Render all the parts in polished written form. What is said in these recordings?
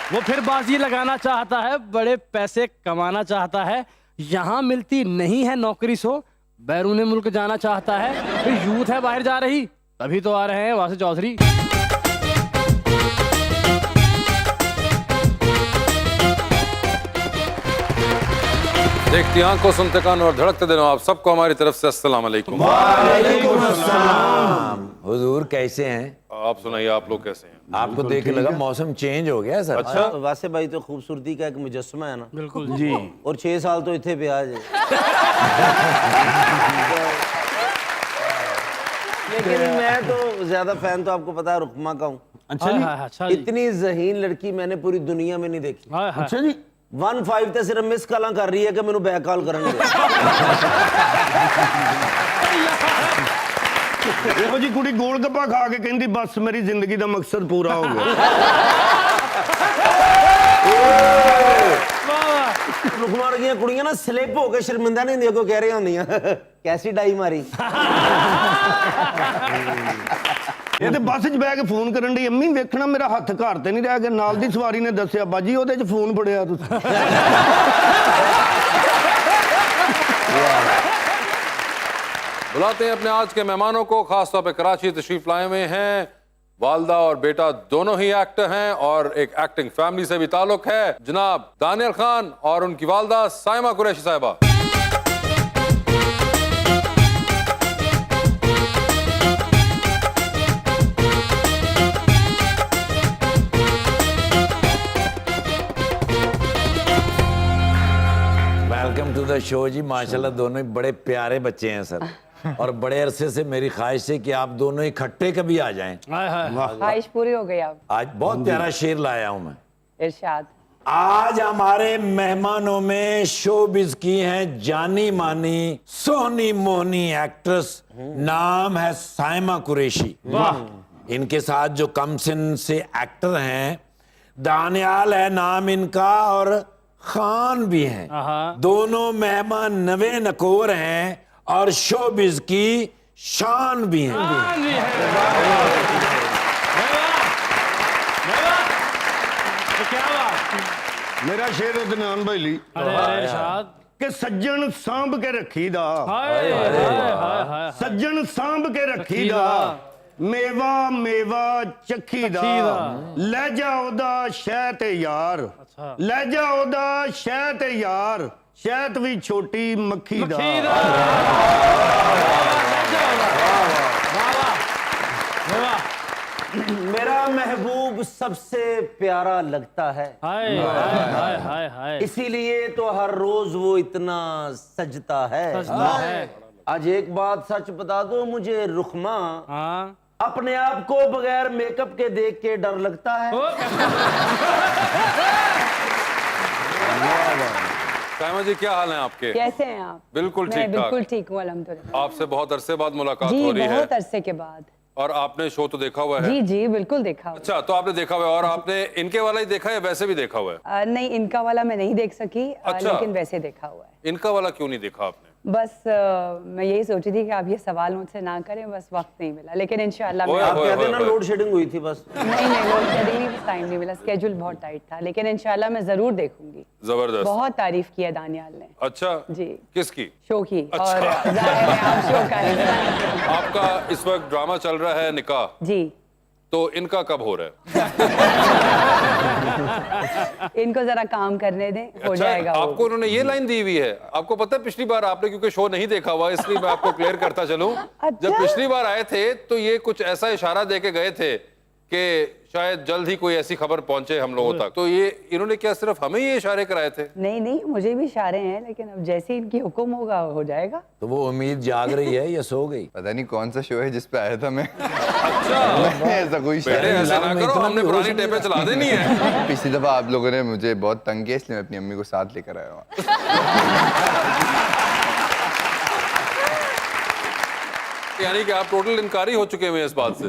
वो फिर बाजी लगाना चाहता है, बड़े पैसे कमाना चाहता है, यहाँ मिलती नहीं है नौकरी सो बैरून मुल्क जाना चाहता है। फिर यूथ है बाहर जा रही, तभी तो आ रहे हैं वासिफ चौधरी। देखती आंखों, सुनते कान और धड़कते दिनों, आप सबको हमारी तरफ से अस्सलाम वालेकुम। वालेकुम अस्सलाम। हुजूर कैसे हैं? आप सुनाइए, आप लोग कैसे हैं? आपको देख के लगा मौसम चेंज हो गया सर। अच्छा, वासे भाई तो खूबसूरती का एक मुजस्समा है ना। बिल्कुल जी। और 6 साल तो इतने पे आज लेकिन मैं तो ज्यादा फैन तो आपको पता है रुकमा का हूँ। अच्छा जी, अच्छा जी। इतनी ज़हीन लड़की मैंने पूरी दुनिया में नहीं देखी। अच्छा जी। 1-5 ਤੇ ਸਿਰਫ ਮਿਸ ਕਾਲਾਂ ਕਰ ਰਹੀ ਹੈ ਕਿ ਮੈਨੂੰ ਬੈਕ ਕਾਲ ਕਰਨਗੇ। ਇਹੋ ਜੀ ਕੁੜੀ ਗੋਲ ਗੱਪਾ ਖਾ ਕੇ ਕਹਿੰਦੀ ਬਸ ਮੇਰੀ ਜ਼ਿੰਦਗੀ ਦਾ ਮਕਸਦ ਪੂਰਾ ਹੋ ਗਿਆ। रुकमा वर्गियां कुड़ियां ना स्लिप हो के शर्मिंदा नहीं होंदियां, कोई कह रही होंदियां कैसी डाई मारी। ਇਹ ਤੇ ਬੱਸ 'ਚ ਬਹਿ ਕੇ ਫੋਨ ਕਰਨ ਦੀ, ਅੰਮੀ ਵੇਖਣਾ ਮੇਰਾ ਹੱਥ ਘਰ ਤੇ ਨਹੀਂ ਰਹਿ ਗਿਆ। ਨਾਲ ਦੀ ਸਵਾਰੀ ਨੇ ਦੱਸਿਆ ਬਾਜੀ ਉਹਦੇ 'ਚ ਫੋਨ ਫੜਿਆ ਤੁਸੀਂ। बुलाते हैं अपने आज के मेहमानों को। खासतौर पे कराची तशरीफ लाए हुए हैं, वालदा और बेटा दोनों ही एक्टर हैं और एक एक्टिंग फैमिली से भी ताल्लुक है। जनाब दानियल खान और उनकी वालदा साइमा कुरैशी साहिबा। वेलकम टू द शो जी। माशाल्लाह दोनों ही बड़े प्यारे बच्चे हैं सर। और बड़े अरसे से मेरी ख्वाहिश है कि आप दोनों इकट्ठे कभी आ जाएं। ख्वाहिश पूरी हो गई। अब आज बहुत प्यारा शेर लाया हूं मैं। इरशाद। आज हमारे मेहमानों में शोबिज की हैं जानी मानी सोनी मोहनी एक्ट्रेस, नाम है साइमा कुरैशी। इनके साथ जो कमसिन से एक्टर हैं, दानियाल है नाम इनका और खान भी हैं। दोनों मेहमान नवे नकोर हैं और शोबिज की शान भी हैं। ਮੇਰਾ ਸ਼ੇਰ ਅਦਨਾਨ ਭਾਈ ਲਈ ਕਿ ਸੱਜਣ ਸਾਂਭ ਕੇ ਰੱਖੀਦਾ, ਸੱਜਣ ਸਾਂਭ ਕੇ ਰੱਖੀਦਾ, ਮੇਵਾ ਮੇਵਾ ਚੱਖੀਦਾ, ਲਹਿਜਾ ਉਹਦਾ ਸ਼ਹਿ ਤੇ ਯਾਰ, ਲਹਿਜਾ ਉਹਦਾ ਸ਼ਹਿ ਤੇ ਯਾਰ, ਸ਼ਹਿਦ ਵੀ ਛੋਟੀ ਮੱਖੀ ਦਾ। मेरा महबूब सबसे प्यारा लगता है, इसीलिए तो हर रोज वो इतना सजता है। आज एक बात सच बता दो मुझे रुखमा, अपने आप को बगैर मेकअप के देख के डर लगता है। साइमा जी क्या हाल है आपके? कैसे हैं आप? बिल्कुल ठीक ठाक। बिल्कुल ठीक हूँ अल्हम्दुलिल्लाह। आपसे बहुत अरसे बाद मुलाकात जी हो रही है बहुत अरसे के बाद। और आपने शो तो देखा हुआ है? जी जी बिल्कुल देखा हुआ। अच्छा, तो आपने देखा हुआ है और आपने इनके वाला ही देखा है, वैसे भी देखा हुआ है? नहीं इनका वाला मैं नहीं देख सकी। अच्छा। लेकिन वैसे देखा हुआ है। इनका वाला क्यों नहीं देखा आपने? बस मैं यही सोची थी कि आप ये सवाल मुझसे ना करें, बस वक्त नहीं मिला। लेकिन इंशाल्लाह मैं आप कहते ना लोड शेडिंग हुई थी बस। नहीं लोड शेडिंग नहीं, बस टाइम नहीं मिला, स्केड्यूल बहुत टाइट था। लेकिन इंशाल्लाह मैं जरूर देखूंगी। जबरदस्त। बहुत तारीफ की है दानियाल ने। अच्छा जी। किसकी? शो की। अच्छा। और जाहिर है आप शो का हिस्सा। आपका इस वक्त ड्रामा चल रहा है निकाह, जी। तो इनका कब हो रहा है? इनको जरा काम करने दें, हो अच्छा, जाएगा वो। आपको उन्होंने ये लाइन दी हुई है। आपको पता है पिछली बार आपने क्योंकि शो नहीं देखा हुआ इसलिए मैं आपको क्लियर करता चलूं। अच्छा? जब पिछली बार आए थे तो ये कुछ ऐसा इशारा दे के गए थे कि शायद जल्द ही कोई ऐसी खबर पहुंचे हम लोगों तक। तो ये इन्होंने क्या सिर्फ हमें ये इशारे कराए थे? नहीं मुझे भी इशारे हैं, लेकिन अब जैसे इनकी हुक्म होगा हो जाएगा। तो वो उम्मीद जाग रही है या सो गई? पता नहीं कौन सा शो है जिस पे आया था मैं। अच्छा ऐसा कोई बेटे ऐसा ना करो, हमने पुरानी टेपें चला देनी है। पिछली दफा आप लोगों ने मुझे बहुत तंग किया, इसलिए मैं अपनी अम्मी को साथ लेकर आया हूँ। यानी कि आप टोटल इनकारी हो चुके हुए हैं इस बात से?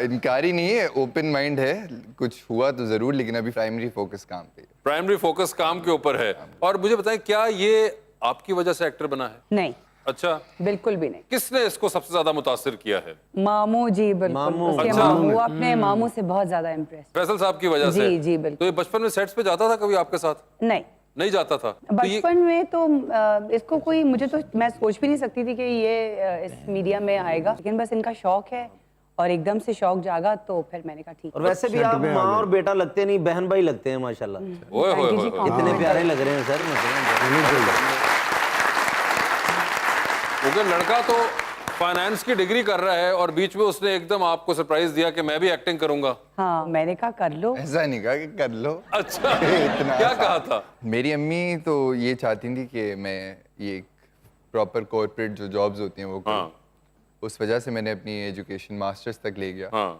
इनकारी नहीं है, ओपन माइंड है। कुछ हुआ तो जरूर, लेकिन अभी प्राइमरी फोकस काम पे है। प्राइमरी फोकस काम के ऊपर है। और मुझे बताएं, क्या ये आपकी वजह से एक्टर बना है? नहीं अच्छा, बिल्कुल भी नहीं। किसने इसको सबसे ज्यादा मुतासिर किया है? मामू जी, बिल्कुल मामू। उसके अच्छा। मामू, वो अपने मामू से बहुत ज्यादा इम्प्रेस। फैसल साहब की वजह से? जी, जी, बिल्कुल। तो ये बचपन में सेट्स पे जाता था कभी आपके साथ? नहीं, नहीं जाता था? तो ये बचपन में तो इसको कोई, मुझे तो, मैं सोच भी नहीं सकती थी कि ये इस मीडिया में आएगा, लेकिन बस इनका शौक है और एकदम से शौक जागा तो फिर मैंने कहा ठीक और वैसे भी आप माँ और बेटा लगते नहीं, बहन भाई लगते हैं माशाल्लाह। ओए होए थैंक यू होए जी, होए। इतने प्यारे लग रहे हैं सर। क्योंकि लड़का तो फाइनेंस की डिग्री कर रहा है और बीच में उसने एकदम आपको सरप्राइज दिया कि मैं भी एक्टिंग करूंगा। हाँ, मैंने कहा कर लो। ऐसा नहीं कहा कि कर लो। अच्छा, इतना क्या आसान। कहा था? मेरी अम्मी तो ये चाहती थी कि मैं ये प्रॉपर कॉर्पोरेट जो जॉब्स होती हैं वो करूं। हाँ। उस वजह से मैंने अपनी एजुकेशन मास्टर्स तक ले गया। हाँ।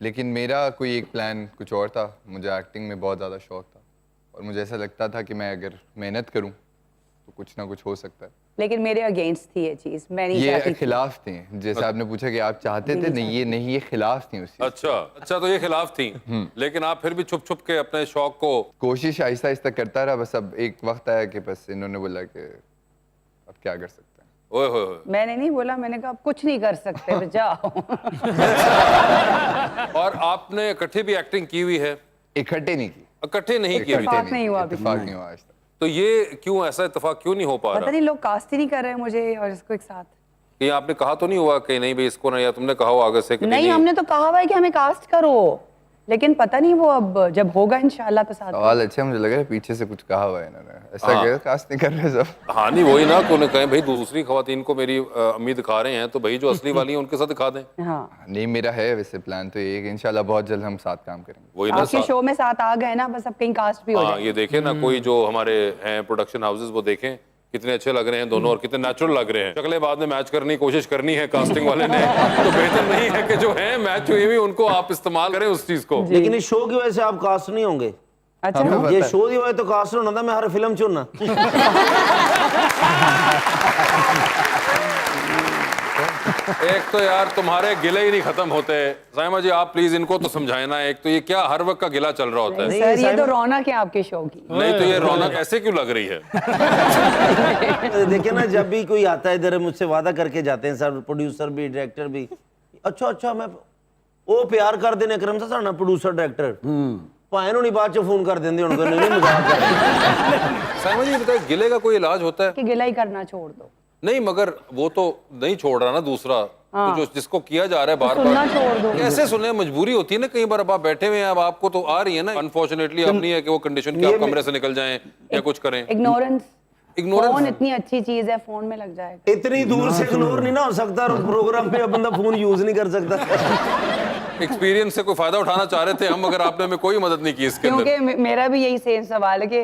लेकिन मेरा कोई एक प्लान कुछ और था। मुझे एक्टिंग में बहुत ज़्यादा शौक था और मुझे ऐसा लगता था कि मैं अगर मेहनत करूं तो कुछ ना कुछ हो सकता है। लेकिन मेरे अगेंस्ट थी ये चीज, मैं नहीं ये चाहती थी। खिलाफ थी। जैसे आपने पूछा कि आप चाहते थे, नहीं ये नहीं, ये खिलाफ थी उसी। अच्छा अच्छा, तो ये खिलाफ थी, लेकिन आप फिर भी छुप छुप के अपने शौक को। कोशिश आहिस्ता आहिस्ता करता रहा। बस अब एक वक्त आया कि बस इन्होंने बोला कि अब क्या कर सकते हैं। ओए होए होए। मैंने नहीं बोला, मैंने कहा आप कुछ नहीं कर सकते, तो जाओ। और आपने इकट्ठे भी एक्टिंग की हुई है? इकट्ठे नहीं की। इकट्ठे नहीं की अभी इत्तेफाक तक? नहीं हुआ अभी। इत्तेफाक नहीं हुआ आज तक। तो ये क्यों, ऐसा इत्तेफाक क्यों नहीं हो पा पता रहा? नहीं, लोग कास्ट ही नहीं कर रहे मुझे और इसको एक साथ। ये आपने कहा तो नहीं हुआ कि नहीं भाई इसको ना, या तुमने कहा हो आगे से कि नहीं, हमने तो कहा हुआ है कि हमें कास्ट करो, लेकिन पता नहीं वो अब जब होगा इंशाल्लाह तो साथ। सवाल अच्छा, मुझे लग रहा है पीछे से कुछ कहा हुआ है इन्होंने। ऐसा हाँ। क्या कास्ट नहीं कर रहे सब? हाँ नहीं वही ना, कि उन्हें कहें भाई दूसरी खवातीन को मेरी अम्मी दिखा रहे हैं तो भाई जो असली वाली है उनके साथ दिखा दें। हाँ, नहीं, मेरा है वैसे प्लान तो ये है कि इंशाल्लाह बहुत जल्द हम साथ काम करेंगे। वही ना आपके शो में साथ आ गए ना, बस अब कहीं कास्ट भी हो हाँ, जाए। ये देखें ना, कोई जो हमारे हैं प्रोडक्शन हाउसेस वो देखें कितने अच्छे लग रहे हैं दोनों और कितने नेचुरल लग रहे हैं। शक्लें बाद में मैच करने की कोशिश करनी है कास्टिंग वाले ने, तो बेहतर नहीं है कि जो है मैच हुई हुई उनको आप इस्तेमाल करें उस चीज को। लेकिन इस शो की वजह से आप कास्ट नहीं होंगे। अच्छा, ये शो की वजह तो कास्ट होना था, मैं हर फिल्म चुनना। एक तो यार तुम्हारे गिले ही नहीं खत्म होते। साइमा जी आप प्लीज इनको तो समझाए ना, एक तो ये क्या हर वक्त का गिला चल रहा होता है? नहीं, सर ये साइमन- तो रौनक है आपके शो की। नहीं तो ये रौनक ऐसे क्यों लग रही है? देखिए ना, जब भी कोई आता है इधर मुझसे वादा करके जाते हैं सर, प्रोड्यूसर भी डायरेक्टर भी, अच्छा अच्छा मैं वो प्यार कर देने क्रम से साडा प्रोड्यूसर डायरेक्टर भाई नहीं बाद च फोन कर देंगे उनको, नहीं मजाक कर रहे। साइमा जी बताए गिले का कोई इलाज होता है? कि गिला ही करना छोड़ दो, नहीं मगर वो तो नहीं छोड़ रहा ना दूसरा, तो जो जिसको किया जा रहा है बार सुनना बार छोड़ दो। कैसे सुने? मजबूरी होती है ना, कई बार अब आप बैठे हुए हैं, अब आपको तो आ रही है ना, अनफॉर्चुनेटली अब नहीं है कि वो कंडीशन कि आप कमरे से निकल जाएं या कुछ करें। Ignorance, Ignorance? फोन इतनी अच्छी चीज है, फोन में लग जाएगा। इतनी दूर से इग्नोर नहीं ना हो सकता, और प्रोग्राम पे अब बंदा फोन यूज नहीं कर सकता। एक्सपीरियंस से कोई फायदा उठाना चाह रहे थे हम, मगर आपने हमें कोई मदद नहीं की इसके अंदर। क्योंकि मेरा भी यही सेम सवाल है कि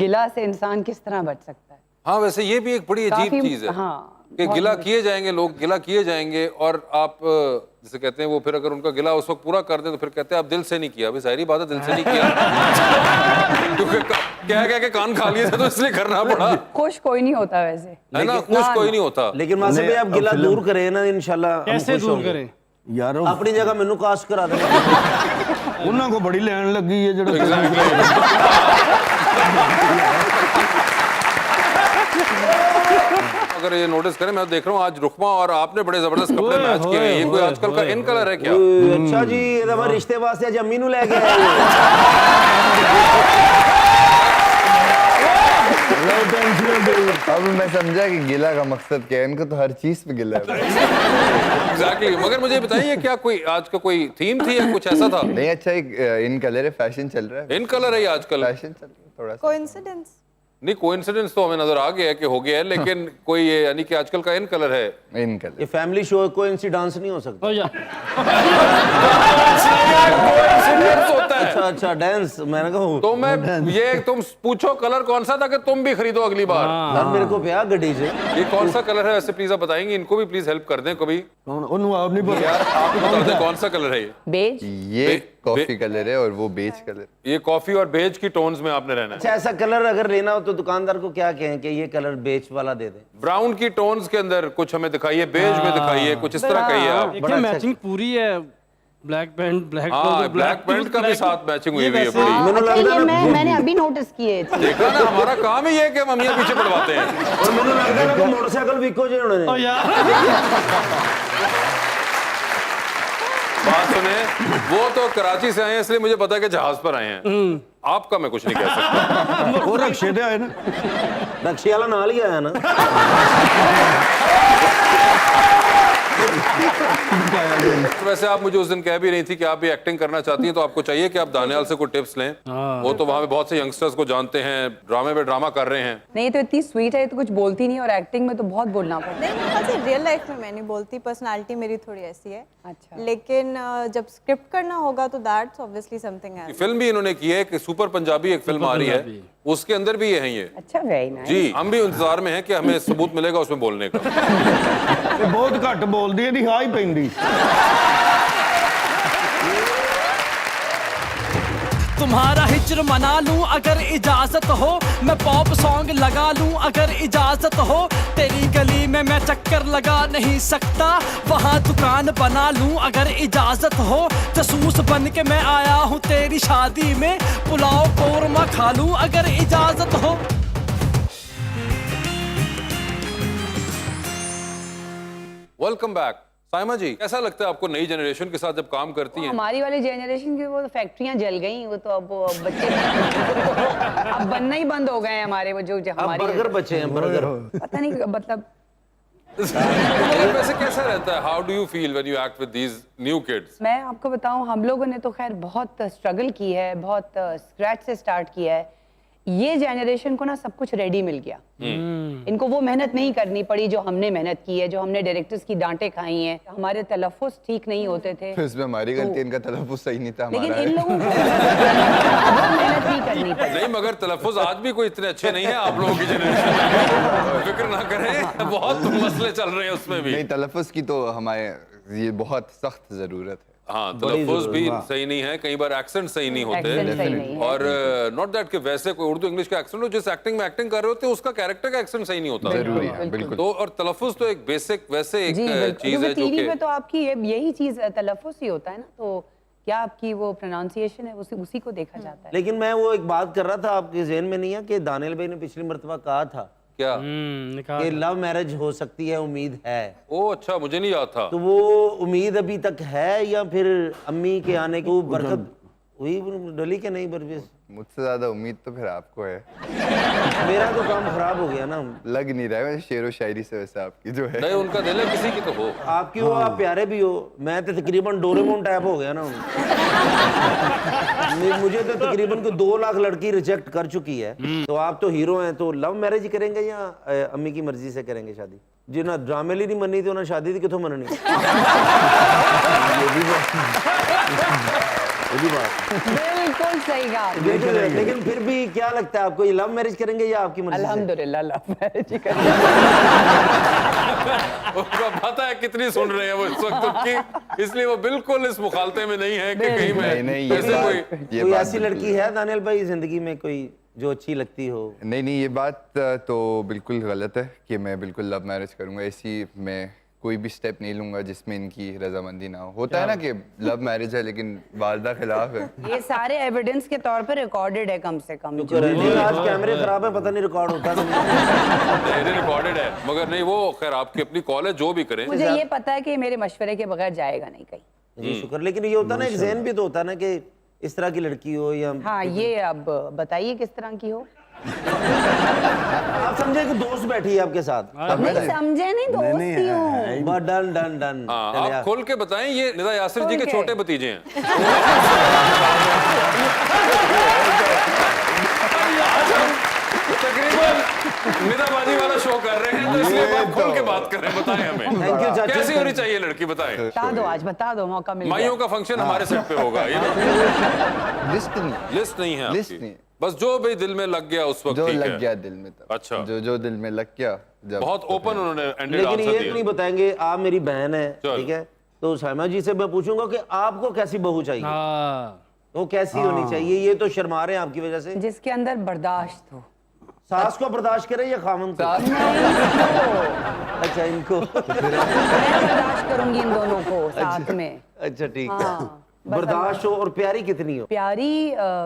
गिला से इंसान किस तरह बच सकता है। हाँ वैसे ये भी एक बड़ी अजीब काफी- चीज है हाँ, कि बहुत गिला बड़ी। किए जाएंगे, लोग गिला किए जाएंगे और आप जिसे कहते हैं वो फिर अगर उनका गिला उस वक्त पूरा कर दें तो फिर कहते हैं आप दिल से नहीं किया। भाई जाहिर बात है दिल से नहीं किया, क्योंकि कह कह के कान खा लिए थे तो इसलिए करना पड़ा, खुश कोई नहीं होता वैसे। है ना? खुश कोई नहीं होता। लेकिन वहां से भी आप गिला दूर करें ना इंशाल्लाह हम कैसे खुश दूर होंगे। करें? यार ਉਹ अपनी जगह मैनू कास्ट करा देना। ਉਹਨਾਂ ਕੋ ਬੜੀ ਲੈਣ ਲੱਗੀ ਹੈ ਜਿਹੜਾ अगर ये नोटिस करें, मैं देख रहा हूँ आज रुकमा और आपने बड़े जबरदस्त कपड़े मैच किए हैं। ये कोई आजकल का इन कलर है क्या? अच्छा जी, ये तो हमारे रिश्ते वास्ते आज अम्मी नू ले गए हैं। अब मैं समझा कि गिला का मकसद क्या है। इनको तो हर चीज पे गिला है। एग्जैक्टली। मगर मुझे बताइए क्या कोई आज का कोई थीम थी या कुछ ऐसा था? नहीं, अच्छा एक इन कलर है, फैशन चल रहा है। इन कलर है ये आजकल? फैशन चल रहा है थोड़ा सा। कोइंसिडेंस। नहीं कोइंसिडेंस तो हमें नजर आ गया है कि हो गया है, लेकिन कोई ये यानी कि आजकल का इन कलर है। इन कलर ये फैमिली शो है, कोई इनसी डांस नहीं हो सकता। हो जा। कोइंसिडेंस होता है। अच्छा अच्छा डांस, मैंने कहा तो मैं ये तुम पूछो कलर कौन सा था कि तुम भी खरीदो अगली बार। यार मेरे को प्यार गड्डी से ये कौन सा कलर है वैसे प्लीज आप बताएंगे? इनको भी प्लीज हेल्प कर दें कभी ਕੌਣ ਉਹਨੂੰ ਆਪ ਨਹੀਂ ਪਤਾ यार, आप ही बता दें कौन सा कलर है ये? बेज, ये बे- कॉफी कलर है और वो बेज कलर। ये कॉफी और बेज की टोन्स में आपने रहना है। अच्छा ऐसा कलर अगर लेना हो तो दुकानदार को क्या कहें कि ये कलर बेच वाला दे दे। ब्राउन की टोन्स के अंदर कुछ हमें दिखाइए, बेज में दिखाइए, कुछ इस तरह कहिए आप। देखिए मैचिंग पूरी है, ब्लैक पैंट ब्लैक हाँ ब्लैक पैंट का भी साथ मैचिंग हुई हुई है पूरी। अच्छा, ये मैंने अभी नोटिस किए थे। देखा ना, हमारा काम ही ये है कि हम अमियां पीछे पड़वाते हैं। और मैंने लगता है कि मोटरसाइकिल विको जे उन्होंने बात सुने, वो तो कराची से आए हैं इसलिए मुझे पता है कि जहाज पर आए हैं। आपका मैं कुछ नहीं कह सकता। वो रक्शे दे आए ना, रक्शे वाला नाल ही आया ना। वैसे आप मुझे उस दिन कह भी रही थी कि आप भी एक्टिंग करना चाहती हैं, तो आपको चाहिए कि आप दानियाल से कोई टिप्स लें। वो तो वहाँ पे बहुत से यंगस्टर्स को जानते हैं, ड्रामे पे ड्रामा कर रहे हैं। नहीं तो इतनी स्वीट है तो कुछ बोलती नहीं, और एक्टिंग में तो बहुत बोलना पड़ता है। नहीं, मुझे रियल लाइफ में मैं नहीं बोलती, पर्सनालिटी मेरी थोड़ी ऐसी है। अच्छा। लेकिन जब स्क्रिप्ट करना होगा तो that's obviously something else. Film भी इन्होंने की है कि सुपर पंजाबी एक फिल्म आ रही है, उसके अंदर भी ये है ये। अच्छा, वेरी नाइस। जी, हम भी इंतजार में हैं कि हमें सबूत मिलेगा उसमें बोलने का। ਇਹ ਬਹੁਤ ਘੱਟ ਬੋਲਦੀ ਇਹਦੀ ਹਾਂ ਹੀ ਪੈਂਦੀ। तुम्हारा हिज्र मना लूं अगर इजाजत हो, मैं पॉप सॉन्ग लगा लूं अगर इजाजत हो, तेरी गली में मैं चक्कर लगा नहीं सकता, वहाँ दुकान बना लूं अगर इजाजत हो, जासूस बन के मैं आया हूँ तेरी शादी में, पुलाव कोरमा खा लूं अगर इजाजत हो। Welcome back. साइमा जी, कैसा लगता है आपको नई जनरेशन के साथ जब काम करती हैं? हमारी वाली जनरेशन की वो फैक्ट्रियां जल गई, वो तो अब बच्चे अब बनना ही बंद हो गए हैं हमारे, वो जो अब हमारी बर्गर बचे हैं, बर्गर। पता नहीं मतलब वैसे कैसा रहता है? How do you feel when you act with these new kids? मैं आपको बताऊं, हम लोगों ने तो खैर बहुत स्ट्रगल की है, बहुत स्क्रैच से स्टार्ट किया है। ये जनरेशन को ना सब कुछ रेडी मिल गया, इनको वो मेहनत नहीं करनी पड़ी जो हमने मेहनत की है, जो हमने डायरेक्टर्स की डांटें खाई हैं। हमारे तलफ़्फ़ुज़ ठीक नहीं होते थे, फिर इसमें हमारी गलती, इनका तलफ़्फ़ुज़ सही नहीं था, लेकिन हमारा इन है। लोगों को वो मेहनत नहीं करनी पड़ी। नहीं, मगर तलफ़्फ़ुज़ आज भी कोई इतने अच्छे नहीं है आप लोगों की जनरेशन में। फिक्र ना करें, बहुत मसले चल रहे हैं उसमें भी। नहीं, तलफ़्फ़ुज़ की तो हमारे ये बहुत सख्त ज़रूरत है। हाँ, तलफ़्फ़ुज़ भी सही नहीं है, कई बार एक्सेंट सही नहीं होते, Accent सही नहीं है। और नॉट दैट कि वैसे कोई उर्दू इंग्लिश का एक्सेंट हो, जिस एक्टिंग में एक्टिंग कर रहे होते हैं उसका कैरेक्टर का एक्सेंट सही नहीं होता। जरूरी है, बिल्कुल। तो और तलफ़्फ़ुज़ तो एक बेसिक वैसे एक जी चीज है जो टीवी कि पे तो आपकी यही चीज तलफ़्फ़ुज़ ही होता है ना, तो क्या आपकी वो प्रोनाउंसिएशन है उसी को देखा जाता है। लेकिन मैं वो एक बात कर रहा था, आपके ज़हन में नहीं है कि दानियल भाई ने पिछली मर्तबा कहा था क्या कि लव मैरिज हो सकती है, उम्मीद है। ओ अच्छा, मुझे नहीं याद था। तो वो उम्मीद अभी तक है या फिर अम्मी के आने की बरकत हुई डली के नहीं? बरबेस मुझसे ज़्यादा उम्मीद तो फिर आपको है। मेरा तो काम खराब हो गया ना। लग नहीं रहा है शेर व शायरी से वैसे आपकी जो है। नहीं, उनका दिल है, किसी की तो हो। आपकी हो, आप प्यारे भी हो, मैं तो तकरीबन डोरेमोन टाइप हो गया ना। मुझे तो तकरीबन को 2 लाख लड़की रिजेक्ट कर चुकी है, तो आप तो हीरो हैं, तो लव मैरिज करेंगे या अम्मी की मर्जी से करेंगे शादी? जी ना ड्रामे ली नहीं मननी तो ना शादी थी कितों मननी। बिल्कुल सही कहा। लेकिन फिर भी क्या लगता है आपको, ये लव मैरिज करेंगे या आपकी मर्जी से? अल्हम्दुलिल्लाह लव मैरिज उसको पता है कितनी सुन रहे हैं वो इस वक्त उनकी, इसलिए वो बिल्कुल इस मुखालते में नहीं है कि कहीं में नहीं, ये ऐसे बात- कोई ये कोई बात ऐसी बिल्कुल- लड़की है दानियल भाई जिंदगी में कोई जो अच्छी लगती हो? नहीं, ये बात तो बिल्कुल गलत है कि मैं बिल्कुल लव मैरिज करूंगा। ऐसी मैं कोई भी स्टेप नहीं लूंगा जिसमें इनकी रजामंदी ना हो। होता है ना कि लव मैरिज है लेकिन वालदा खिलाफ है। ये सारे एविडेंस के तौर पर रिकॉर्डेड है कम से कम। नहीं, आज कैमरे खराब है, पता नहीं रिकॉर्ड होता नहीं। रिकॉर्डेड है, मगर नहीं, वो खैर आपकी अपनी कॉल है, जो भी करें। मुझे ये पता है कि मेरे मशवरे के बगैर जाएगा नहीं कहीं। जी शुक्र। लेकिन ये होता ना, एक ज़हन भी तो होता ना कि इस तरह की लड़की हो या हाँ, ये अब बताइए किस तरह की हो। आप समझे कि दोस्त बैठी है आपके साथ, नहीं समझे, नहीं दोस्ती हूँ। बस डन डन डन। हाँ, चलिए आप खोल के बताएं, ये निदा यासिर जी खोल के के। छोटे भतीजे हैं। तकरीबन निदाबाजी वाला शो कर रहे हैं, तो इसलिए आप खोल के बात करें, बताएं हमें थैंक यू चाचा। कैसी होनी चाहिए लड़की, बताएं। बता दो, आज बता दो, मौका मिल माइयों गया। का फंक्शन हमारे सेट पे होगा, ये लिस्ट नहीं, लिस्ट नहीं है लिस्ट आपकी। नहीं, बस जो भी दिल में लग गया उस वक्त जो ठीक लग है। गया दिल में तब। अच्छा। जो दिल में लग गया जब। बहुत ओपन उन्होंने एंडेड लेकिन आंसर ये दिया। नहीं बताएंगे, आप मेरी बहन है, चल। ठीक है? तो साइमा जी से मैं पूछूंगा कि आपको कैसी बहू चाहिए, हाँ, वो कैसी होनी चाहिए? ये तो शर्मा रहे हैं आपकी वजह से। जिसके अंदर बर्दाश्त हो। सास को बर्दाश्त करे या खामन को? अच्छा इनको। मैं बर्दाश्त करूंगी इन दोनों को साथ में। अच्छा ठीक है। हाँ, बस बर्दाश्त हो और प्यारी कितनी हो? प्यारी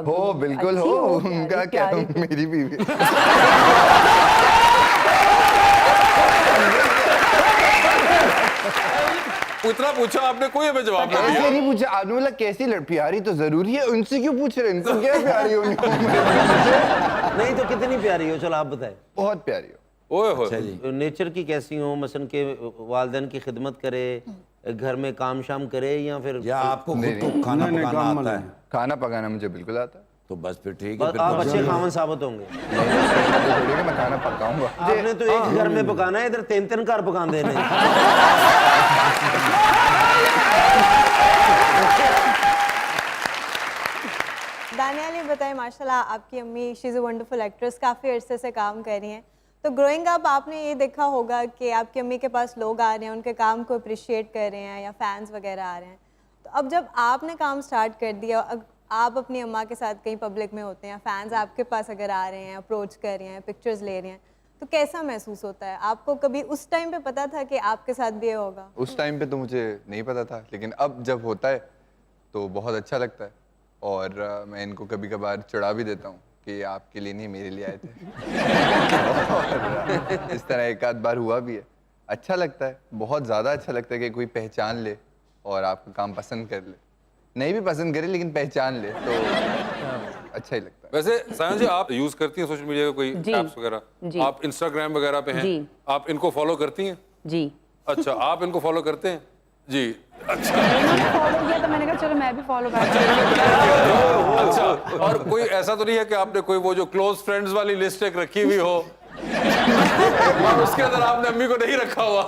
हो बिल्कुल अच्छी हो, प्यारी, उनका क्या, प्यारी तो- मेरी बीवी। इतना पूछा आपने, कोई हमें जवाब नहीं ऐसे दिया। नहीं पूछा आपने, बोला कैसी प्यारी तो जरूरी है, उनसे क्यों पूछ रहे हैं? इनको क्या प्यारी होनी? नहीं तो कितनी प्यारी हो? चलो आप बताएं। बहुत प्यारी हो। ओए होए। नेचर की कैसी हो? मसलन के वालिदैन की खिदमत करे, घर में काम शाम करे, या फिर या आपको खुद तो खाना पकाना आता है? खाना पकाना मुझे बिल्कुल आता है। तो बस फिर ठीक है। बस आप अच्छे खामन साबित होंगे। थोड़ी है कि मैं खाना पकाऊंगा। आपने तो एक घर में पकाना है, इधर 3 घर पकान देने। दानियाल, ये बताएं, माशाल्लाह आपकी अम्मी she is a wonderful actress, काफ़ी अरसे से काम कर रही हैं। तो ग्रोइंग अप आपने ये देखा होगा कि आपकी अम्मी के पास लोग आ रहे हैं, उनके काम को अप्रिशिएट कर रहे हैं, या फैंस वगैरह आ रहे हैं। तो अब जब आपने काम स्टार्ट कर दिया, आप अपनी अम्मा के साथ कहीं पब्लिक में होते हैं, फैंस आपके पास अगर आ रहे हैं, अप्रोच कर रहे हैं, पिक्चर्स ले रहे हैं, तो कैसा महसूस होता है आपको? कभी उस टाइम पे पता था कि आपके साथ भी ये होगा? उस टाइम पे तो मुझे नहीं पता था, लेकिन अब जब होता है तो बहुत अच्छा लगता है। और मैं इनको कभी कभार चिढ़ा भी देता हूँ कि आपके लिए नहीं, मेरे लिए आए थे। और इस तरह एक आध बार हुआ भी है। अच्छा लगता है, बहुत ज़्यादा अच्छा लगता है कि कोई पहचान ले और आपका काम पसंद कर ले। नहीं भी पसंद करे लेकिन पहचान ले तो अच्छा ही लगता है। वैसे सायन जी, आप यूज करती हैं सोशल मीडिया का कोई जी। ऐप्स वगैरह? जी। आप इंस्टाग्राम वगैरह पे हैं? जी। आप इनको फॉलो करती हैं? जी। अच्छा, आप इनको फॉलो करते हैं? जी। अच्छा। मैंने फॉलो किया तो मैंने कहा चलो मैं भी फॉलो कर। अच्छा, और कोई ऐसा तो नहीं है कि आपने कोई वो जो क्लोज फ्रेंड्स वाली लिस्ट एक रखी हुई हो और उसके अंदर आपने अम्मी को नहीं रखा हुआ?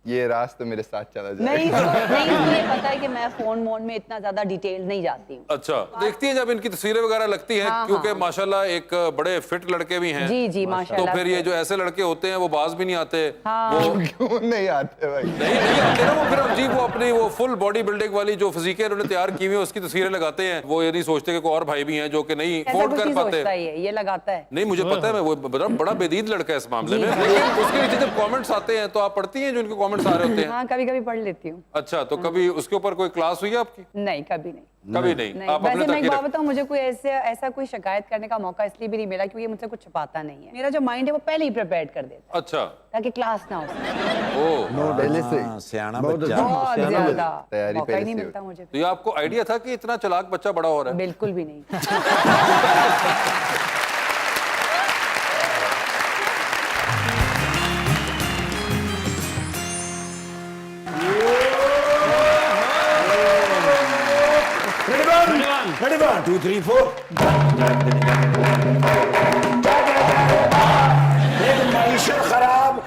ये राज तो मेरे साथ चला जाए। नहीं नहीं, मुझे पता है कि मैं फोन मोड में इतना ज्यादा डिटेल नहीं जाती हूँ। अच्छा, देखती है जब इनकी तस्वीरें वगैरह लगती हैं, हाँ, क्योंकि हाँ। माशाल्लाह एक बड़े फिट लड़के भी हैं। जी जी तो माशाल्लाह। फिर ये जो ऐसे लड़के होते हैं वो बाज भी नहीं आते। हाँ। वो क्यों नहीं आते भाई? नहीं आते ना, वो फिर जी वो अपनी वो फुल बॉडी बिल्डिंग वाली जो फिजिक है उन्होंने तैयार की हुई है, उसकी तस्वीरें लगाते हैं। वो ये नहीं सोचते कि कोई और भाई भी हैं जो कि नहीं ऐसा अफोर्ड कुछ कर नहीं पाते। सोचता ये लगाता है। नहीं, मुझे पता है, मैं वो बड़ा बेदीद लड़का है इस मामले जी। में। लेकिन उसके नीचे जब कमेंट्स आते हैं तो आप पढ़ती हैं जो इनके कमेंट्स आ रहे होते हैं? हाँ कभी कभी पढ़ लेती हूँ। अच्छा, तो कभी उसके ऊपर कोई क्लास हुई है आपकी? नहीं कभी नहीं। कभी नहीं। नहीं, आप अपने वैसे मैं तक एक ही बात रख- बताऊं, मुझे कोई ऐसा कोई शिकायत करने का मौका इसलिए भी नहीं मिला क्योंकि ये मुझसे कुछ छुपाता नहीं है। मेरा जो माइंड है वो पहले ही प्रिपेयर कर देता अच्छा। है ताकि क्लास ना हो सके। ओ, पहले से हाँ, सियाना बच्चा। बहुत ज्यादा तैयारी मौका पहले ही नहीं से मिलता मुझे। तो ये आपको आइडिया था कि इतना चालाक बच्चा बड़ा हो रहा है? बिल्कुल भी नहीं। Ready, 1, 2, 3, 4. एक मईशत खराब,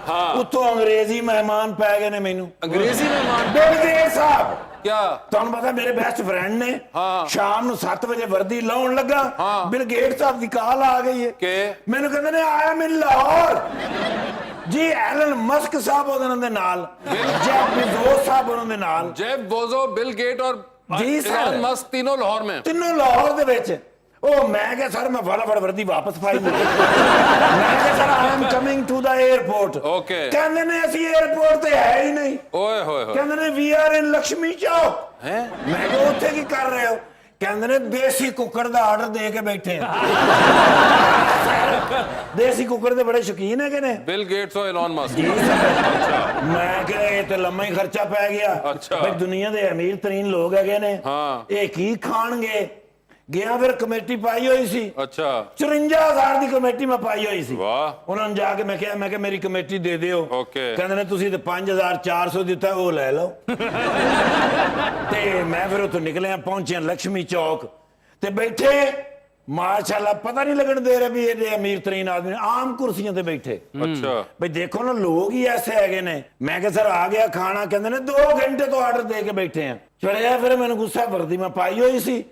उतो अंग्रेजी मेहमान पै गए ने मैनू। अंग्रेजी मेहमान? बिल साहब, क्या? ਤੁਹਾਨੂੰ ਪਤਾ ਮੇਰੇ ਬੈਸਟ ਫਰੈਂਡ ਨੇ ਹਾਂ। ਸ਼ਾਮ ਨੂੰ 7 ਵਜੇ ਵਰਦੀ ਲਾਉਣ ਲੱਗਾ, ਹਾਂ। ਬਿਲ ਗੇਟ ਸਾਹਿਬ ਦੀ ਕਾਲ ਆ ਗਈ ਹੈ ਕਿ ਮੈਨੂੰ ਕਹਿੰਦੇ ਨੇ ਆਇਆ ਮੈਂ ਲਾਹੌਰ ਜੀ, ਐਲਨ ਮਸਕ ਸਾਹਿਬ ਉਹਨਾਂ ਦੇ ਨਾਲ, ਜੈਫ ਬੇਜ਼ੋਸ ਸਾਹਿਬ ਉਹਨਾਂ ਦੇ ਨਾਲ, जेफ बेजोस, बिल गेट और जी, सर। इलॉन मस्क तीनों लाहौर में? ਤਿੰਨੋਂ ਲਾਹੌਰ ਦੇ ਵਿੱਚ। ਉਹ ਮੈਂ ਕਿਹਾ ਸਰ ਮੈਂ ਫਟਾਫਟ ਵਰਦੀ ਵਾਪਸ ਪਾਈ। ਮੈਂ ਕਿਹਾ sir I am coming to the airport. Okay। ਕਹਿੰਦੇ ਨੇ ਅਸੀਂ 에ਅਰਪੋਰਟ ਤੇ ਹੈ ਹੀ ਨਹੀਂ। ओए होए होए। ਕਹਿੰਦੇ ਨੇ ਵੀ ਆਰ ਇਨ ਲక్ష్ਮੀ ਚੌਕ। हैं? ਮੈਂ ਕਿਹਾ ਉੱਥੇ ਕੀ ਕਰ ਰਹੇ ਹੋ? ਕਹਿੰਦੇ ਨੇ ਦੇਸੀ ਕੁੱਕਰ ਦਾ ਆਰਡਰ ਦੇ ਕੇ ਬੈਠੇ ਆ। ਦੇਸੀ ਕੁੱਕਰ ਦੇ ਬੜੇ ਸ਼ੌਕੀਨ ਹੈਗੇ ਨੇ। बिल गेट्स और इलॉन मस्क? ਮੈਂ ਕਿਹਾ ਇਹ ਤੇ ਲੰਮਾ ਹੀ ਖਰਚਾ ਪੈ ਗਿਆ। ਅੱਛਾ। ਬਈ ਦੁਨੀਆ ਦੇ ਅਮੀਰ ਤਰੀਨ ਲੋਕ ਹੈਗੇ ਨੇ, ਹਾਂ। ਇਹ ਕੀ ਖਾਣਗੇ? ਗਿਆ ਫਿਰ ਕਮੇਟੀ ਪਾਈ ਹੋਈ ਸੀ। अच्छा, 54,000 ਦੀ ਕਮੇਟੀ ਮੈਂ ਪਾਈ ਹੋਈ ਸੀ। वाह। ਉਹਨਾਂ ਨੂੰ ਜਾ ਕੇ ਮੈਂ ਕਿਹਾ ਮੇਰੀ ਕਮੇਟੀ ਦੇ ਦਿਓ। Okay। ਕਹਿੰਦੇ ਨੇ ਤੁਸੀਂ ਤੇ 5,400 ਦਿੱਤਾ, ਉਹ ਲੈ ਲਓ। ਤੇ ਮੈਂ ਫਿਰ ਉੱਥੋਂ ਨਿਕਲਿਆ, ਪਹੁੰਚਿਆ ਲక్ష్ਮੀ ਚੌਕ ਤੇ ਬੈਠੇ, ਮਾਸ਼ਾਅੱਲਾ ਪਤਾ ਨਹੀਂ ਲੱਗਣ ਦੇ ਰਿਹਾ ਵੀ ਇਹ ਅਮੀਰ ਤਰੀਨ ਆਦਮੀ ਨੇ, ਆਮ ਕੁਰਸੀਆਂ ਤੇ ਬੈਠੇ। अच्छा। ਬਈ ਦੇਖੋ ਨਾ ਲੋਕ ਹੀ ਐਸੇ ਹੈਗੇ ਨੇ। ਮੈਂ ਕਿਹਾ ਸਰ ਆ ਗਿਆ ਖਾਣਾ, ਕਹਿੰਦੇ ਨੇ 2 ਘੰਟੇ ਤੋਂ ਆਰਡਰ ਦੇ ਕੇ ਬੈਠੇ ਆ। ਚੜਿਆ ਫਿਰ ਮੈਨੂੰ ਗੁੱਸਾ, ਵਰਦੀ ਮੈਂ ਪਾਈ ਹੋਈ ਸੀ।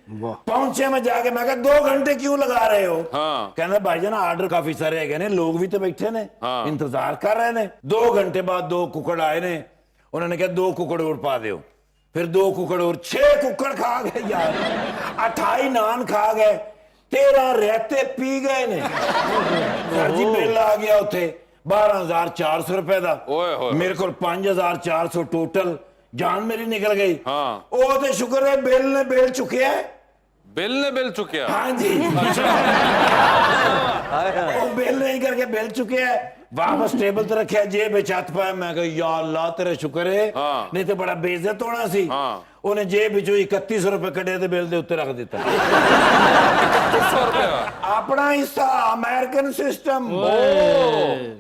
ਪਹੁੰਚਿਆ ਮੈਂ ਜਾ ਕੇ, ਮੈਂ ਕਿਹਾ 2 ਘੰਟੇ ਕਿਉਂ ਲਗਾ ਰਹੇ ਹੋ? हाँ। ਕਹਿੰਦਾ ਭਾਈ ਜਾਨ ਆਰਡਰ ਕਾਫੀ ਸਾਰੇ ਹੈਗੇ ਨੇ, ਲੋਕ ਵੀ ਤੇ ਬੈਠੇ ਨੇ, ਹਾਂ। ਇੰਤਜ਼ਾਰ ਕਰ ਰਹੇ ਨੇ। 2 ਘੰਟੇ ਬਾਅਦ 2 ਕੁੱਕੜ ਆਏ ਨੇ, ਉਹਨਾਂ ਨੇ ਕਿਹਾ 2 ਕੁੱਕੜ ਹੋਰ ਪਾ ਦਿਓ। ਫਿਰ 2 ਕੁੱਕੜ ਹੋਰ, 6 ਕੁੱਕੜ ਖਾ ਗਏ ਯਾਰ, 28 ਨਾਨ ਖਾ ਗਏ, 13 ਰਹਿਤੇ ਪੀ ਗਏ ਨੇ ਸਰ ਜੀ ਬਿੱਲ ਆ ਗਿਆ ਉੱਥੇ 12400 ਰੁਪਏ ਦਾ ਓਏ ਹੋਏ। ਮੇਰੇ ਕੋਲ 5400 ਟੋਟਲ ਜਾਨ ਮੇਰੀ ਨਿਕਲ ਗਈ ਹਾਂ। ਉਹ ਤੇ ਸ਼ੁਕਰ ਹੈ ਬਿੱਲ ਨੇ ਬਿੱਲ ਚੁੱਕਿਆ ਹੈ। बिल ने बिल चुकिया हाँ जी वो बिल नहीं करके बिल चुके हैं वापस टेबल ते रखे जेब विच हथ पाया मैं कहा या अल्लाह तेरे शुक्र है हाँ। नहीं तो बड़ा बेइज्जत होना सी हाँ। उन्हें जेब विचों 3100 रुपए कढ़े ते बिल दे उत्ते रख दिता 100 रुपया अपना हिस्सा अमेरिकन सिस्टम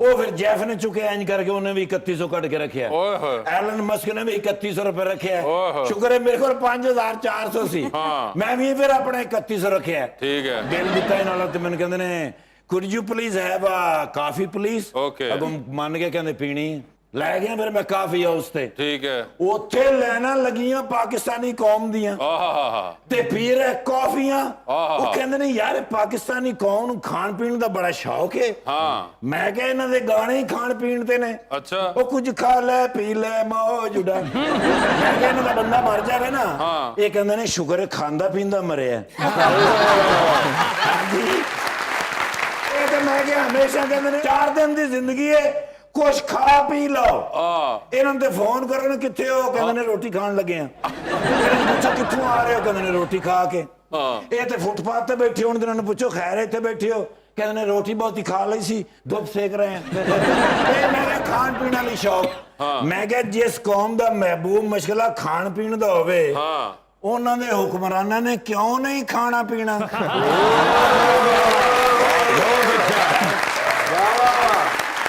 वो फिर जेफ ने चुके इंज करके उन्हें भी 3100 कट के रखे ओए होए। एलन मस्क ने भी 3100 रुपए रखे ओए होए। शुक्र है मेरे को 5400 सी हाँ। मैं भी फिर अपना 3100 रखे ठीक है बिल दिता ही नाल ते मैंने कहंदे ने could you please have a coffee please Okay। अगों मान के कहंदे पीनी ਲੈ ਗਿਆ ਫਿਰ ਮੈਂ ਕਾਫੀ ਹਾਊਸ ਤੇ ठीक है ਉੱਥੇ ਲੈਣਾ ਲੱਗੀਆਂ ਪਾਕਿਸਤਾਨੀ ਕੌਮ ਦੀਆਂ आहा ਤੇ ਪੀ ਰਹੇ ਕਾਫੀਆਂ ਆਹਾ। ਉਹ ਕਹਿੰਦੇ ਨੇ ਯਾਰ ਪਾਕਿਸਤਾਨੀ ਕੌਮ ਨੂੰ ਖਾਣ ਪੀਣ ਦਾ ਬੜਾ ਸ਼ੌਕ ਹੈ हाँ ਮੈਂ ਕਿਹਾ ਇਹਨਾਂ ਦੇ ਗਾਣੇ ਹੀ ਖਾਣ ਪੀਣ ਤੇ ਨੇ अच्छा ਉਹ ਕੁਝ ਖਾ ਲੈ ਪੀ ਲੈ ਮੌਜ ਉਡਾ ਮੈਂ ਕਿਹਾ ਇਹਨਾਂ ਦਾ ਬੰਦਾ ਮਰ ਜਾਵੇ ਨਾ ਹਾਂ। ਇਹ ਕਹਿੰਦੇ ਨੇ ਸ਼ੁਕਰ ਹੈ ਖਾਂਦਾ ਪੀਂਦਾ ਮਰਿਆ ਹਾਂਜੀ ਇਹ ਤਾਂ ਮੈਂ ਕਿਹਾ ਹਮੇਸ਼ਾ ਕਹਿੰਦੇ ਨੇ 4 ਦਿਨ ਦੀ ਜ਼ਿੰਦਗੀ ਹੈ ਕੁਛ ਖਾ ਪੀ ਲਓ ਇਹਨਾਂ ਤੇ ਫੋਨ ਕਰੋ ਨਾ ਕਿੱਥੇ ਹੋ ਕਹਿੰਦੇ ਨੇ ਰੋਟੀ ਖਾਣ ਲੱਗੇ ਆ ਇਹਨਾਂ ਨੂੰ ਪੁੱਛੋ ਕਿੱਥੋਂ ਆ ਰਹੇ ਹੋ ਕਹਿੰਦੇ ਨੇ ਰੋਟੀ ਖਾ ਕੇ ਇਹ ਤੇ ਫੁੱਟਪਾਥ ਤੇ ਬੈਠੇ ਹੋਣ ਤੇ ਇਹਨਾਂ ਨੂੰ ਪੁੱਛੋ ਖੈਰ ਇੱਥੇ ਬੈਠੇ ਹੋ ਕਹਿੰਦੇ ਨੇ ਰੋਟੀ ਬਹੁਤੀ ਖਾ ਲਈ ਸੀ ਦੁੱਧ ਸੇਕ ਰਹੇ ਆ ਇਹ ਮੈਂ ਕਿਹਾ ਖਾਣ ਪੀਣ ਵਾਲੀ ਸ਼ੌਕ ਮੈਂ ਕਿਹਾ ਜਿਸ ਕੌਮ ਦਾ ਮਹਿਬੂਬ ਮਸ਼ਗਲਾ ਖਾਣ ਪੀਣ ਦਾ ਹੋਵੇ ਉਹਨਾਂ ਦੇ ਹੁਕਮਰਾਨਾਂ ਨੇ ਕਿਉਂ ਨਹੀਂ ਖਾਣਾ ਪੀਣਾ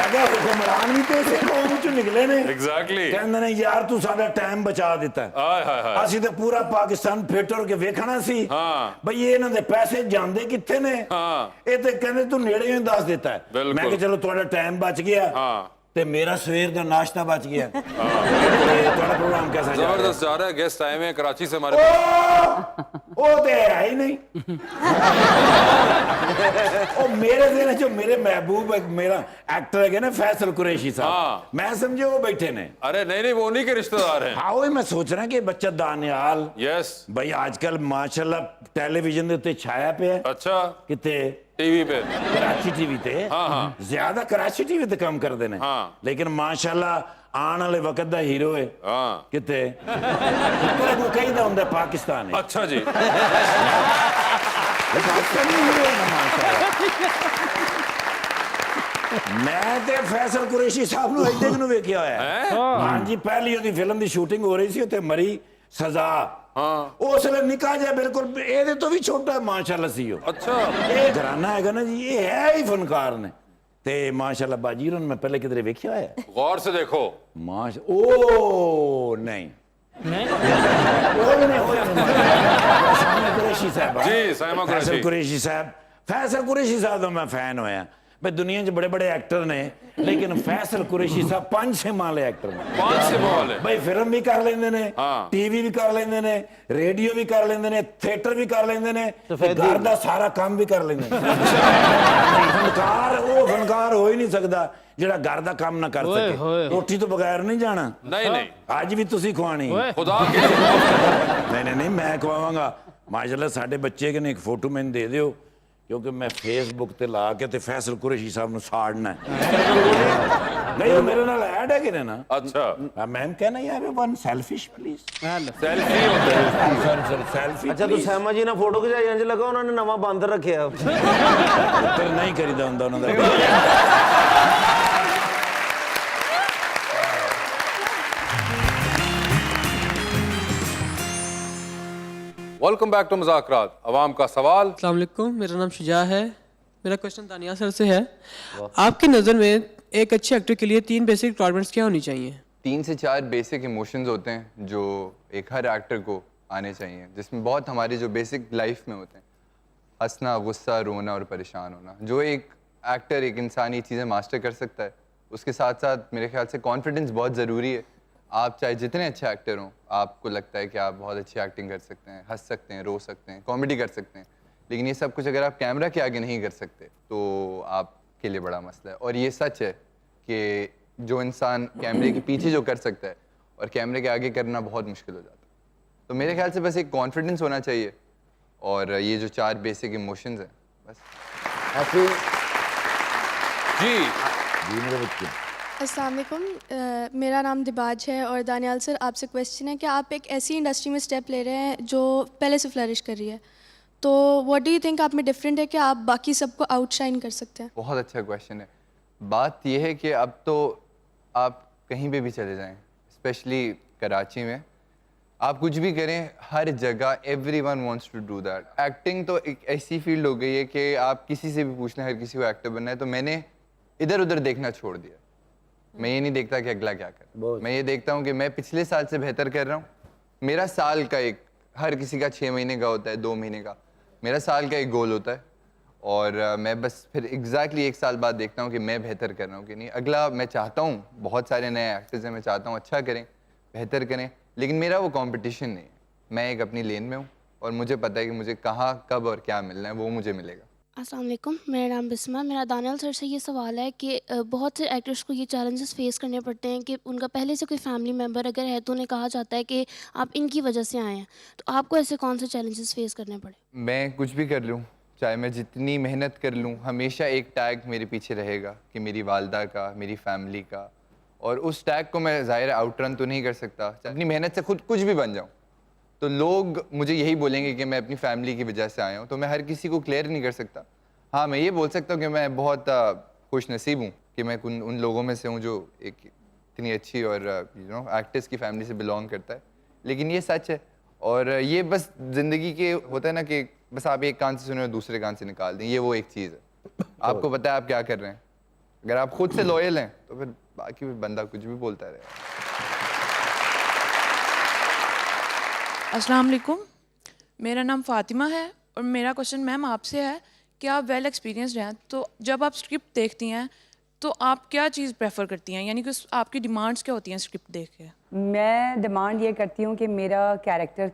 ਅਗਰ ਹੁਕਮਰਾਨ ਵੀ ਤੇ ਇਸੇ ਕੌਮ ਚੋਂ ਨਿਕਲੇ ਨੇ एग्जैक्टली ਕਹਿੰਦੇ ਨੇ ਯਾਰ ਤੂੰ ਸਾਡਾ ਟਾਈਮ ਬਚਾ ਦਿੱਤਾ हाय हाय हाय ਅਸੀਂ ਤੇ ਪੂਰਾ ਪਾਕਿਸਤਾਨ ਫਿੱਟ ਹੋ ਕੇ ਵੇਖਣਾ ਸੀ ਹਾਂ। ਬਈ ਇਹਨਾਂ ਦੇ ਪੈਸੇ ਜਾਂਦੇ ਕਿੱਥੇ ਨੇ ਹਾਂ। ਇਹ ਤੇ ਕਹਿੰਦੇ ਤੂੰ ਨੇੜੇ ਹੀ ਦੱਸ ਦਿੱਤਾ ਹੈ। ਬਿਲਕੁਲ। ਮੈਂ ਕਿਹਾ ਚਲੋ ਤੁਹਾਡਾ ਟਾਈਮ ਬਚ ਗਿਆ हाँ ਤੇ ਮੇਰਾ ਸਵੇਰ ਦਾ ਨਾਸ਼ਤਾ ਬਚ ਗਿਆ ਤੇ ਤੁਹਾਡਾ ਪ੍ਰੋਗਰਾਮ कैसा जा रहा है जबरदस्त जा रहा है गेस्ट आए हुए हैं कराची से हमारे पास ਉਹ ਤੇ ਹੈ ਹੀ ਨਹੀਂ ਉਹ ਮੇਰੇ ਦਿਲ ਚ ਮੇਰੇ महबूब एक मेरा एक्टर है ना फैसल कुरैशी हाँ। साहब मैं समझे वो बैठे ने अरे नहीं नहीं वो उन्हीं के रिश्तेदार हैं हाँ वही मैं सोच रहा कि बच्चा दानियाल यस भाई आजकल माशाल्लाह टेलीविजन ਦੇ ਉੱਤੇ ਛਾਇਆ ਪਿਆ अच्छा ਕਿਤੇ टीवी पे कराची टीवी ਤੇ हाँ हाँ ਜ਼ਿਆਦਾ ਕਰਾਚੀ ਟੀਵੀ ਤੇ ਕੰਮ ਕਰਦੇ ਨੇ हाँ। ਲੇਕਿਨ ਮਾਸ਼ਾਅੱਲਾ ਆਉਣ ਵਾਲੇ ਵਕਤ ਦਾ ਹੀਰੋ ਹੈ हाँ ਕਿਤੇ ਤੇਰੇ ਕੋ ਕਹੀਦਾ ਹੁੰਦਾ ਪਾਕਿਸਤਾਨ ਹੈ अच्छा जी ਪਾਕਿਸਤਾਨੀ ਹੀਰੋ ਹੈ ਮਾਸ਼ਾਅੱਲਾ ਮੈਂ ਤੇ ਫੈਸਲ ਕੁਰੈਸ਼ੀ ਸਾਹਿਬ ਨੂੰ ਇੱਥੇ ਨੂੰ ਵੇਖਿਆ ਹੋਇਆ हैं ਹਾਂਜੀ ਪਹਿਲੀ ਉਹਦੀ ਫਿਲਮ ਦੀ ਸ਼ੂਟਿੰਗ ਹੋ ਰਹੀ ਸੀ ਉੱਥੇ ਮਰੀ ਸਜ਼ਾ हाँ ਉਸ ਵੇਲੇ ਨਿੱਕਾ ਜਿਹਾ ਬਿਲਕੁਲ ਇਹਦੇ ਤੋਂ ਵੀ ਛੋਟਾ ਮਾਸ਼ਾਅੱਲਾ ਸੀ ਉਹ अच्छा ਇਹ ਘਰਾਨਾ ਹੈਗਾ ਨਾ ਜੀ ਇਹ ਹੈ ਹੀ ਫਨਕਾਰ ਨੇ ਤੇ ਮਾਸ਼ਾਅੱਲਾ ਬਾਜੀ ਨੂੰ ਮੈਂ ਪਹਿਲੇ ਕਿਧਰੇ ਵੇਖਿਆ ਹੋਇਆ गौर से देखो ਓ ਨਹੀਂ ਉਹ ਵੀ ਨਹੀਂ ਹੋਇਆ ਸਾਹਮਣੇ ਕੁਰੈਸ਼ੀ ਸਾਹਿਬ जी साइमा फैसल कुरैशी कुरैशी साहब फैसल कुरैशी साहब ਦਾ ਮੈਂ ਫੈਨ ਹੋਇਆ भाई दुनिया च बड़े बड़े एक्टर ने लेकिन फैसल कुरैशी साहब 5 सिमा वाले एक्टर ने 5 सिमा वाले भाई फिल्म भी कर लेंदे ने हाँ। टीवी भी कर लेंदे ने रेडियो भी कर लेंदे ने थिएटर भी कर लेंदे ने घर दा सारा काम भी कर लेंदे ने फनकार वो फनकार हो ही नहीं सकदा ਜਿਹੜਾ ਘਰ ਦਾ ਕੰਮ ਨਾ ਕਰ ਸਕੇ ਰੋਟੀ ਤੋਂ ਬਗੈਰ ਨਹੀਂ ਜਾਣਾ नहीं नहीं ਅੱਜ ਵੀ ਤੁਸੀਂ ਖਵਾਣੀ खुदा की ਨਹੀਂ ਮੈਂ ਖਵਾਵਾਂਗਾ ਮਾਸ਼ਾਅੱਲਾ ਸਾਡੇ ਬੱਚੇ ਕਿ ਨੇ ਇੱਕ ਫੋਟੋ ਮੈਨੂੰ ਦੇ ਦਿਓ ਕਿਉਂਕਿ ਮੈਂ ਫੇਸਬੁੱਕ ਤੇ ਲਾ ਕੇ ਤੇ ਫੈਸਲ ਕੁਰੈਸ਼ੀ ਸਾਹਿਬ ਨੂੰ ਸਾੜਨਾ ਨਹੀਂ ਉਹ ਮੇਰੇ ਨਾਲ ਐਡ ਹੈ ਕਿ ਨਾ अच्छा ਮੈਮ ਕਹਿਣਾ ਯਾਰ ਵਨ ਸੈਲਫਿਸ਼ ਪਲੀਜ਼ सेल्फी होता है ਸੌਰੀ ਸੈਲਫੀ ਅੱਛਾ ਤੂੰ ਸਹਿਮਾ ਜੀ ਨਾਲ ਫੋਟੋ ਖਿਚਾਈ ਇੰਜ ਲੱਗਾ ਉਹਨਾਂ ਨੇ ਨਵਾਂ ਬਾਂਦਰ ਰੱਖਿਆ ਫਿਰ ਨਹੀਂ ਕਰੀਦਾ ਹੁੰਦਾ ਉਹਨਾਂ ਦਾ वेलकम बैक टू मुज़ाकरात अवाम का सवाल अस्सलाम वालेकुम मेरा नाम शुजा है मेरा क्वेश्चन दानिया सर से है आपकी नज़र में एक अच्छे एक्टर के लिए 3 बेसिक रिक्वायरमेंट्स क्या होनी चाहिए 3 से 4 बेसिक इमोशंस होते हैं जो एक हर एक्टर को आने चाहिए जिसमें बहुत हमारी जो बेसिक लाइफ में होते हैं हंसना गुस्सा रोना और परेशान होना जो एक एक्टर एक इंसान ये चीज़ें मास्टर कर सकता है उसके साथ साथ मेरे ख्याल से कॉन्फिडेंस बहुत ज़रूरी है आप चाहे जितने अच्छे एक्टर हों आपको लगता है कि आप बहुत अच्छी एक्टिंग कर सकते हैं हंस सकते हैं रो सकते हैं कॉमेडी कर सकते हैं लेकिन ये सब कुछ अगर आप कैमरा के आगे नहीं कर सकते तो आपके लिए बड़ा मसला है और ये सच है कि जो इंसान कैमरे के पीछे जो कर सकता है और कैमरे के आगे करना बहुत मुश्किल हो जाता है तो मेरे ख्याल से बस एक कॉन्फिडेंस होना चाहिए और ये जो 4 बेसिक इमोशंस हैं बस। ऐसे जी जी मेरे बच्चे अस्सलाम वालेकुम, मेरा नाम दिबाज है और दानियाल सर आपसे क्वेश्चन है कि आप एक ऐसी इंडस्ट्री में स्टेप ले रहे हैं जो पहले से फ्लरिश कर रही है, तो व्हाट डू यू थिंक आप में डिफरेंट है कि आप बाकी सबको आउटशाइन कर सकते हैं? बहुत अच्छा क्वेश्चन है। बात यह है कि अब तो आप कहीं पे भी चले जाएं, स्पेशली कराची में, आप कुछ भी करें, हर जगह everyone wants to do that. Acting तो एक ऐसी फील्ड हो गई है कि आप किसी से भी पूछ लें, हर किसी को एक्टर बनना है। तो मैंने इधर उधर देखना छोड़ दिया। मैं ये नहीं देखता कि अगला क्या कर, मैं ये देखता हूँ कि मैं पिछले साल से बेहतर कर रहा हूँ। मेरा साल का एक, हर किसी का 6 महीने का होता है, 2 महीने का, मेरा साल का एक गोल होता है और मैं बस फिर एग्जैक्टली 1 साल बाद देखता हूँ कि मैं बेहतर कर रहा हूँ कि नहीं। अगला मैं चाहता हूँ, बहुत सारे नए एक्टर्स हैं, मैं चाहता हूँ अच्छा करें, बेहतर करें, लेकिन मेरा वो कंपटीशन नहीं है। मैं एक अपनी लेन में हूँ और मुझे पता है कि मुझे कहाँ कब और क्या मिलना है, वो मुझे मिलेगा। अस्सलाम वालेकुम, मेरा नाम बिस्मा। मेरा दानियाल सर से ये सवाल है कि बहुत से एक्टर्स को ये चैलेंजेस फेस करने पड़ते हैं कि उनका पहले से कोई फैमिली मेम्बर अगर है तो उन्हें कहा जाता है कि आप इनकी वजह से आए हैं, तो आपको ऐसे कौन से चैलेंजेस फेस करने पड़े? मैं कुछ भी कर लूँ, चाहे मैं जितनी मेहनत कर लूँ, हमेशा एक टैग मेरे पीछे रहेगा कि मेरी वालदा का, मेरी फैमिली का, और उस टैग को मैं ज़ाहिर आउटरन तो नहीं कर सकता। अपनी मेहनत से खुद कुछ भी बन जाऊँ तो लोग मुझे यही बोलेंगे कि मैं अपनी फैमिली की वजह से आया हूँ, तो मैं हर किसी को क्लियर नहीं कर सकता। हाँ, मैं ये बोल सकता हूँ कि मैं बहुत खुश नसीब हूँ कि मैं उन लोगों में से हूँ जो एक इतनी अच्छी और एक्टर्स की फैमिली से बिलोंग करता है। लेकिन ये सच है, और ये बस ज़िंदगी के होता है ना कि बस आप एक कान से सुने और दूसरे कान से निकाल दें, ये वो एक चीज़ है। आपको पता है आप क्या कर रहे हैं। अगर आप खुद से लॉयल हैं तो फिर बाकी बंदा कुछ भी बोलता रहेगा। अस्सलाम वालेकुम, मेरा नाम फ़ातिमा है और मेरा क्वेश्चन मैम आपसे है कि आप वेल एक्सपीरियंस्ड हैं, तो जब आप स्क्रिप्ट देखती हैं तो आप क्या चीज़ प्रेफर करती हैं, यानी कि आपकी डिमांड्स क्या होती हैं स्क्रिप्ट देख के? मैं डिमांड ये करती हूँ कि मेरा कैरेक्टर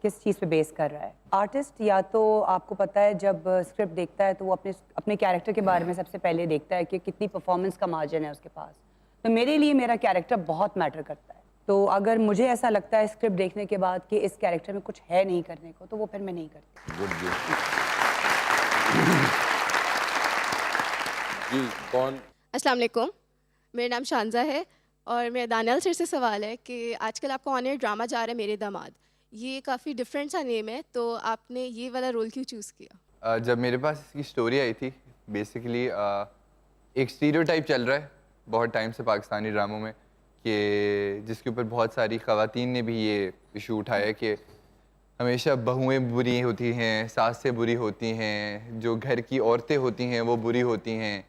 किस चीज़ पे बेस कर रहा है। आर्टिस्ट या तो आपको पता है जब स्क्रिप्ट देखता है तो वो अपने कैरेक्टर के बारे में सबसे पहले देखता है कि कितनी परफॉर्मेंस का मार्जिन है उसके पास। तो मेरे लिए मेरा कैरेक्टर बहुत मैटर करता है। तो अगर मुझे ऐसा लगता है स्क्रिप्ट देखने के बाद कि इस कैरेक्टर में कुछ है नहीं करने को, तो वो फिर मैं नहीं करती। जी कौन? अस्सलाम वालेकुम, मेरा नाम शानजा है और मेरा दानियाल सर से सवाल है कि आजकल आपका ऑन एयर ड्रामा जा रहा है मेरे दामाद, ये काफ़ी डिफरेंट सा नेम है, तो आपने ये वाला रोल क्यों चूज़ किया? जब मेरे पास इसकी स्टोरी आई थी, बेसिकली एक स्टीरियोटाइप चल रहा है बहुत टाइम से पाकिस्तानी ड्रामों में, कि जिसके ऊपर बहुत सारी ख़वातीन ने भी ये इशू उठाया है कि हमेशा बहुएं बुरी होती हैं, सासें बुरी होती हैं, जो घर की औरतें होती हैं वो बुरी होती हैं,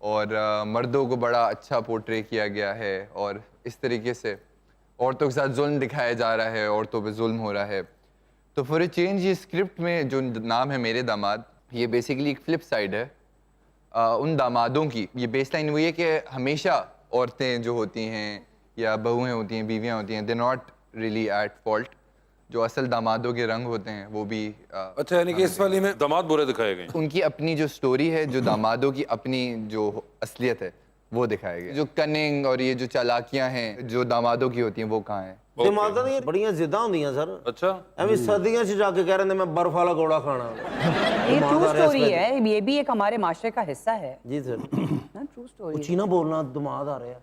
और मर्दों को बड़ा अच्छा पोर्ट्रे किया गया है, और इस तरीके से औरतों के साथ जुल्म दिखाया जा रहा है, औरतों पे जुल्म हो रहा है। तो फॉर ए चेंज ये स्क्रिप्ट में जो नाम है मेरे दामाद, ये बेसिकली एक फ्लिप साइड है उन दामादों की। ये बेसलाइन वही है कि हमेशा औरतें जो होती हैं या बहुएं होती हैं, बीवियां होती हैं, they not really at fault. जो असल दामादों के रंग होते हैं वो भी अच्छा, यानी कि इस वाली में दामाद बुरे दिखाए गए। उनकी अपनी जो स्टोरी है, जो दामादों की अपनी जो असलियत है वो दिखाया गया। जो कनिंग और ये जो चालाकियां हैं जो दामादों की होती हैं वो कहाँ हैं? दिमागां दी बड़ियां जिद्दां होंदियां सर। अच्छा, एवं सर्दियां च जाके कह रहे हैं मैं बर्फ वाला गोला खाना। ये ट्रू स्टोरी है, ये भी एक हमारे माशरे का हिस्सा है। जी सर, ट्रू स्टोरी। कुछ ही ना बोलना, दिमाग आ रहा है,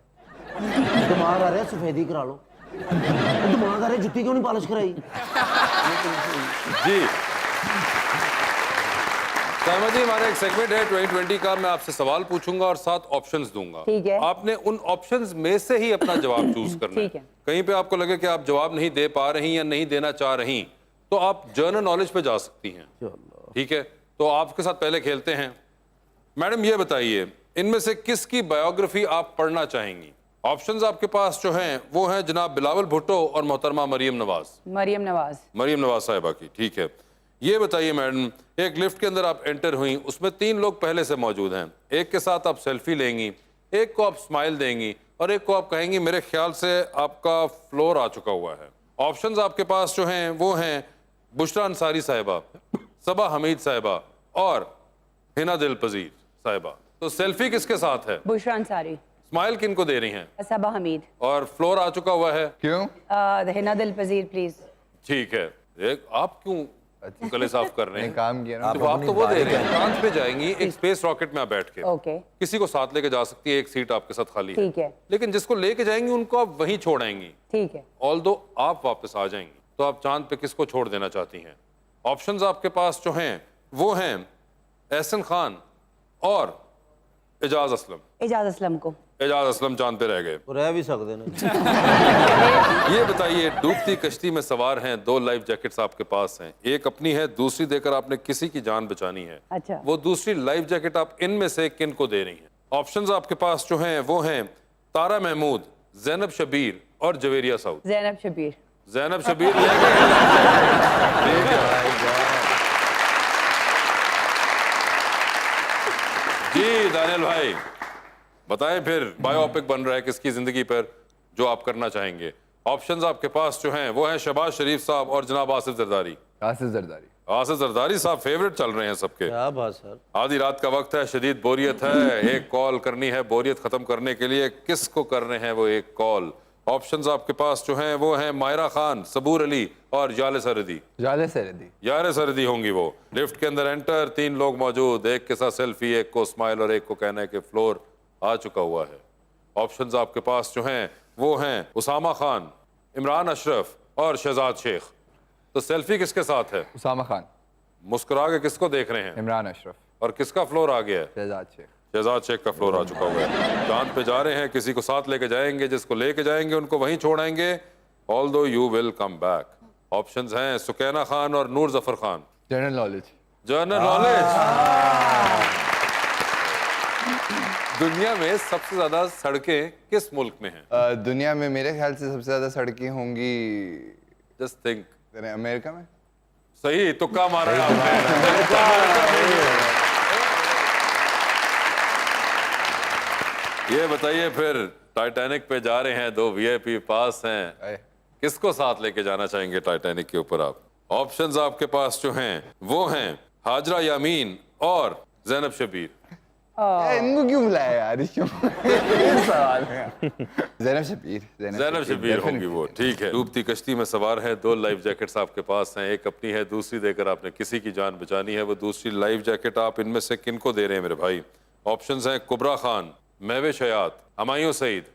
दिमाग आ रहा है, सफेदी करा लो। दिमाग आ रहा है, जुत्ती क्यों नहीं पॉलिश कराई? जी साइमा जी, हमारा एक सेगमेंट है 2020 का, मैं आपसे सवाल पूछूंगा और 7 ऑप्शंस दूंगा। ठीक है। आपने उन ऑप्शंस में से ही अपना जवाब चूज करना है। ठीक है। कहीं पे आपको लगे कि आप जवाब नहीं दे पा रही या नहीं देना चाह रही, तो आप जनरल नॉलेज पे जा सकती हैं। ठीक है, तो आपके साथ पहले खेलते हैं। मैडम ये बताइए, इनमें से किसकी बायोग्राफी आप पढ़ना चाहेंगी? ऑप्शंस आपके पास जो हैं वो हैं जनाब बिलावल भुट्टो और मोहतरमा मरियम नवाज। मरियम नवाज साहिबा की। ठीक है, ये बताइए मैडम, एक लिफ्ट के अंदर आप एंटर हुई, उसमें 3 लोग पहले से मौजूद हैं। एक के साथ आप सेल्फी लेंगी, एक को आप स्माइल देंगी और एक को आप कहेंगी मेरे ख्याल से आपका फ्लोर आ चुका हुआ है। ऑप्शंस आपके पास जो हैं वो हैं बुशरा अंसारी साहिबा, सबा हमीद साहिबा और हिना दिल पजीर साहिबा। तो सेल्फी किसके साथ है? बुशरा अंसारी। स्माइल किन को दे रही हैं? सबा हमीद। और फ्लोर आ चुका हुआ है? क्यों? हिना दिल पजीर प्लीज। ठीक है, आप क्यों गले साफ कर रहे मैंने हैं। काम किया ना। तो आप तो वो दे रहे हैं, चांद पे जाएंगी एक स्पेस रॉकेट में आप बैठ के, ओके किसी को साथ लेके जा सकती है, एक सीट आपके साथ खाली ठीक है। लेकिन जिसको लेके जाएंगी उनको आप वहीं छोड़ आएंगी। ठीक है। ऑल्दो आप वापस आ जाएंगी, तो आप चांद पे किसको छोड़ देना चाहती हैं? ऑप्शंस आपके पास जो हैं वो हैं एहसन खान और एजाज असलम। एजाज असलम को। एजाज असलम चांद पे रह गए। रह भी सकते ना। ये बताइए, डूबती कश्ती में सवार हैं, 2 लाइफ जैकेट्स आपके पास हैं, एक अपनी है, दूसरी देकर आपने किसी की जान बचानी है। अच्छा। वो दूसरी लाइफ जैकेट आप इनमें से किन को दे रही हैं? ऑप्शंस आपके पास जो हैं वो हैं तारा महमूद, जैनब शबीर और जवेरिया साउद। जैनब शबीर। जैनब शबीर ले गए। जी दानियल भाई बताएं फिर, बायोपिक बन रहा है किसकी जिंदगी पर जो आप करना चाहेंगे? ऑप्शंस आपके पास जो हैं वो हैं शहबाज शरीफ साहब और जनाब आसिफ जरदारी। आसिफ जरदारी। आसिफ जरदारी साहब फेवरेट चल रहे हैं सबके। क्या बात सर। आधी रात का वक्त है, शदीद बोरियत है, एक कॉल करनी है बोरियत खत्म करने के लिए। किसको कर रहे हैं वो एक कॉल? ऑप्शंस आपके पास जो हैं वो हैं मायरा खान, सबूर अली और याले सरदी। जाले सरदी। यारे सरदी होंगी वो। लिफ्ट के अंदर एंटर, 3 लोग मौजूद, एक के साथ सेल्फी, एक को स्माइल और एक को कहना है कि फ्लोर आ चुका हुआ है। ऑप्शंस आपके पास जो हैं वो हैं उसामा खान, इमरान अशरफ और शहजाद शेख। तो सेल्फी किसके साथ है? उसामा खान। मुस्कुरा के किसको देख रहे हैं? इमरान अशरफ। और किसका फ्लोर आ गया है? शहजाद शेख। शहजाद शेख का फ्लोर आ चुका हुआ है। चांद पे जा रहे हैं, किसी को साथ लेके जाएंगे, जिसको लेके जाएंगे उनको वहीं छोड़ाएंगे। Although you will come back. Options हैं सुकैना खान और Noor Zafar Khan. General knowledge. General knowledge. दुनिया में सबसे ज्यादा सड़कें किस मुल्क में हैं? दुनिया में मेरे ख्याल से सबसे ज्यादा सड़कें होंगी, जस्ट थिंक। अमेरिका में। सही तुक्का मारा है आपने। ये बताइए फिर, टाइटैनिक पे जा रहे हैं, 2 VIP पास हैं, किसको साथ लेके जाना चाहेंगे टाइटैनिक के ऊपर आप? ऑप्शंस आपके पास जो हैं वो हैं हाजरा यामीन और जैनब शबीर। इनको क्यों बुलाया यार? क्यों सवाल है। जैनब शबीर। जैनब शबीर होंगी वो। ठीक है। डूबती कश्ती में सवार है, 2 लाइफ जैकेट्स आपके पास हैं, एक अपनी है, दूसरी देकर आपने किसी की जान बचानी है। वो दूसरी लाइफ जैकेट आप इनमें से किनको दे रहे हैं मेरे भाई? ऑप्शंस हैं कुबरा खान, महवेश हयात, हुमायूं सईद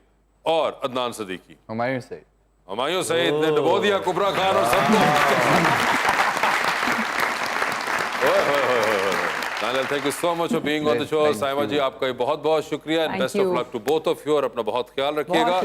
और अदनान सदीकी। हुमायूं सईद। हुमायूं सईद ने डुबो दिया कुबरा खान और सबको। Thank you so much for being on the show. Saima ji आपका बहुत बहुत शुक्रिया। Best of luck to both of you और अपना बहुत ख्याल रखिएगा।